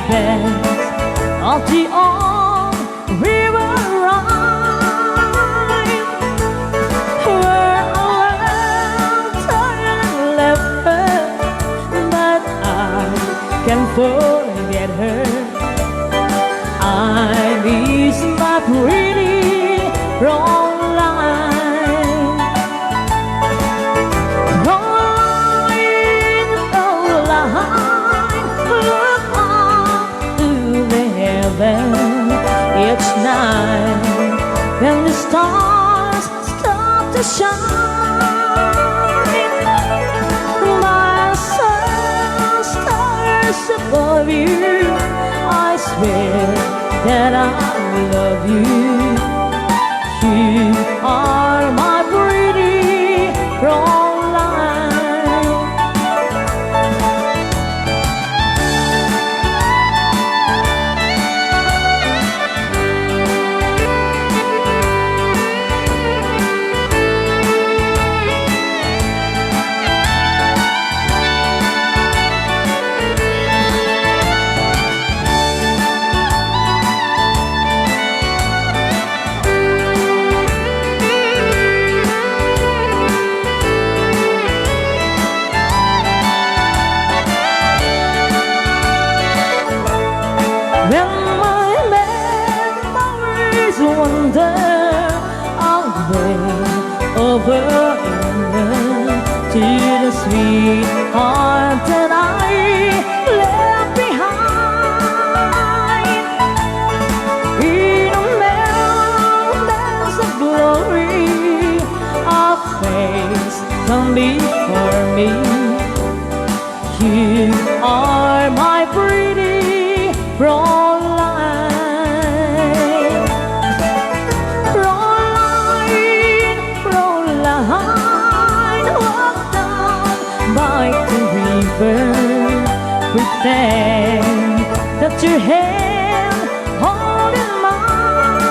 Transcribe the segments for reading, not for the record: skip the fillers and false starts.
banks of the old river rhyme, where a lantern left her, but I can't forget her. I miss my pretty Roline. Roline, Roline, look up to the heaven each night when the stars start to shine. My sun stars above you, I swear that I love you. You are my pretty Roline. When my memories wander away over England to the sweetheart that I left behind, in the mountains of glory, a face come before me. You are my pretty Roline. Roline, Roline, walk down by the river, pretend that your hand holding mine.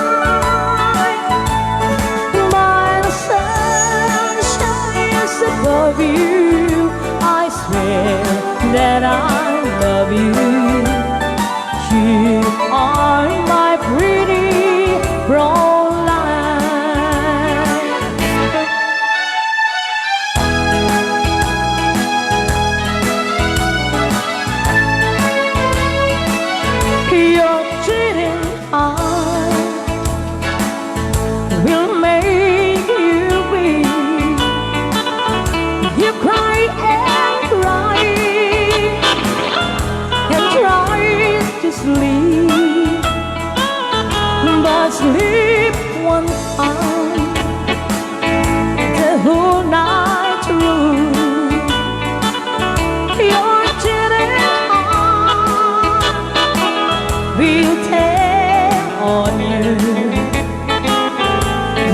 My sun shines above you, I swear that I love you. You are my pretty Roline. Your cheating heart will make you weep. You cry and cry and try to sleep, but sleep one time the whole night through. Your cheating heart will tell on you,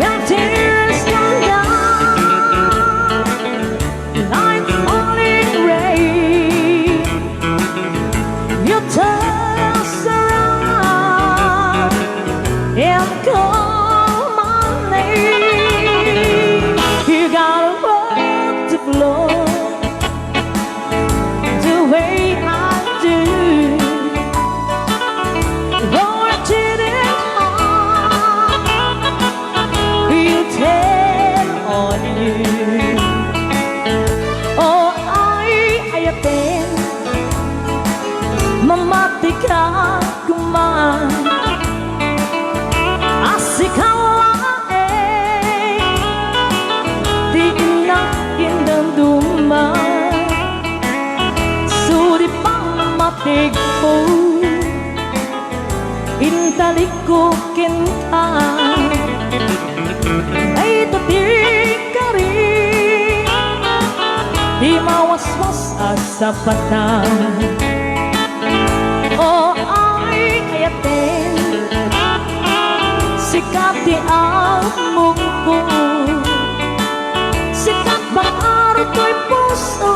and tears come down like falling rain. You turn around and call my name. You gotta walk the floor the way I do. Your cheating heart will tell on you. Oh, I have been mamati ka kuman. Asik halae di inakin dan duman. Suri pamatig ko intalik ko kinta. Ay tatik ka rin, di mawaswas asa patang. Oh, ay kayatin sikat di ang mungko, sikat bang araw ko'y puso,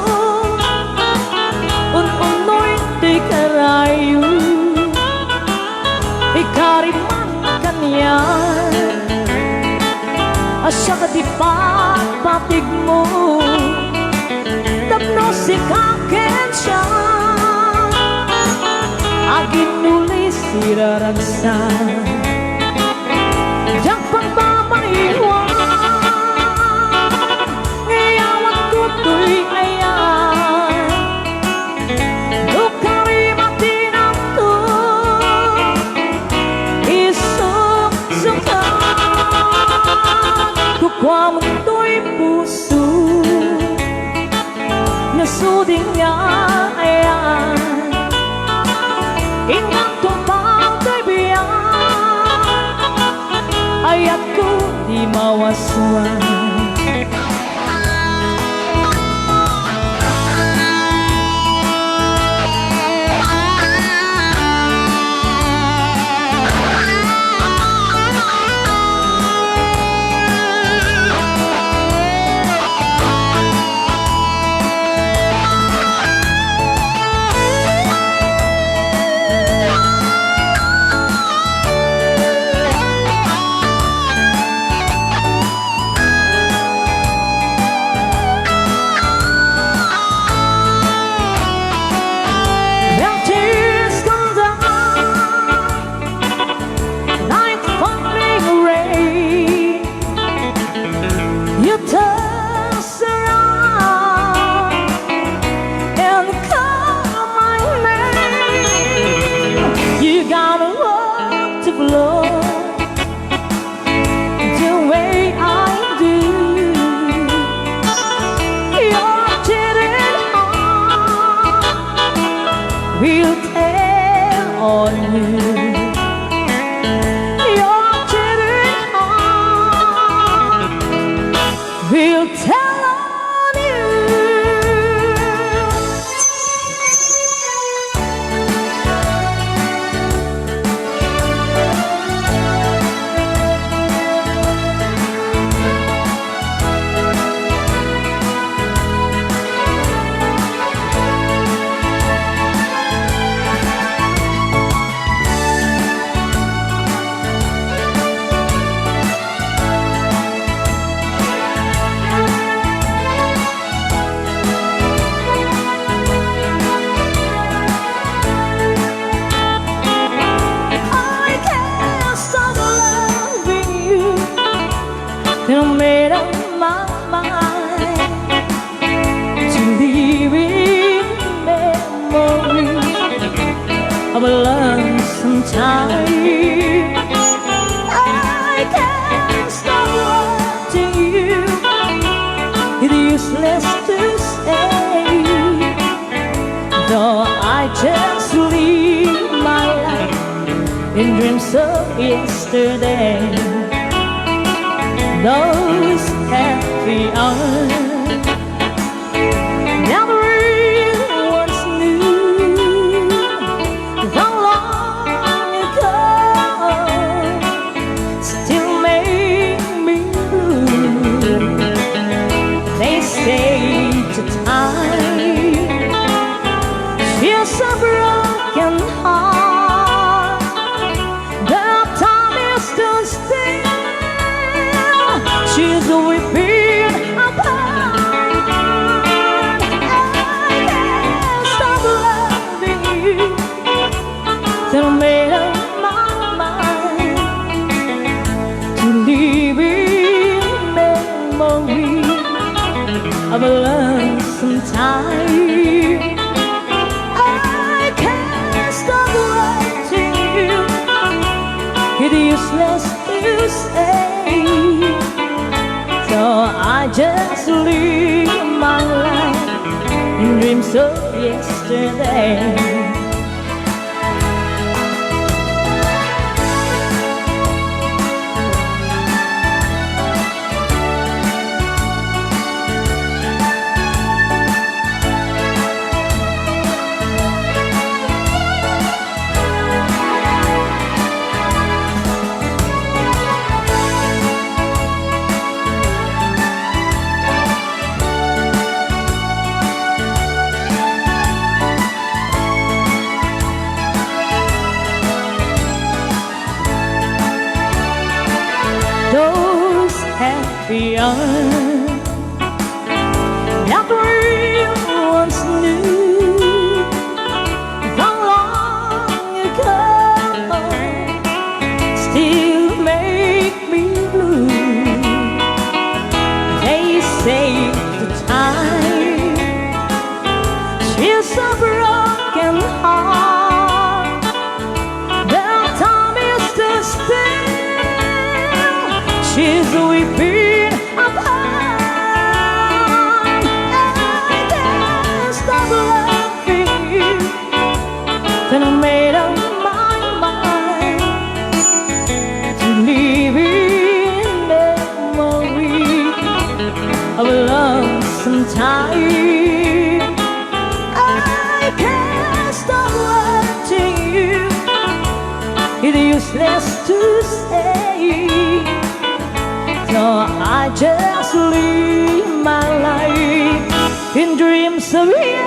un-uno'y di karayo, ikariman kanya, asya ka di papatig mo, tapno si kaken siya. aking nulis iraragsan diyang pagmamaiwan ngayawat ko to'y ayan lukarimatin ang to isuk-sukan kukwamo to'y puso nasuding niya ayan inang tumpang kaibigan ayat ko di mawaswan in dreams of yesterday, those happy hours never once knew how long ago still make me blue. They say to time feels a broken heart. She's weeping apart. I can't stop loving you till I made up my mind to live in memory of a lonesome time. I can't stop watching you. It's useless to say. So I just live my life in dreams of yesterday. Those happy hours that we once knew how long she's weeping upon. I can't stop loving you. Then I made up my mind to live in memory of a lonesome time. I can't stop wanting you. It's useless to say, so I just live my life in dreams of you.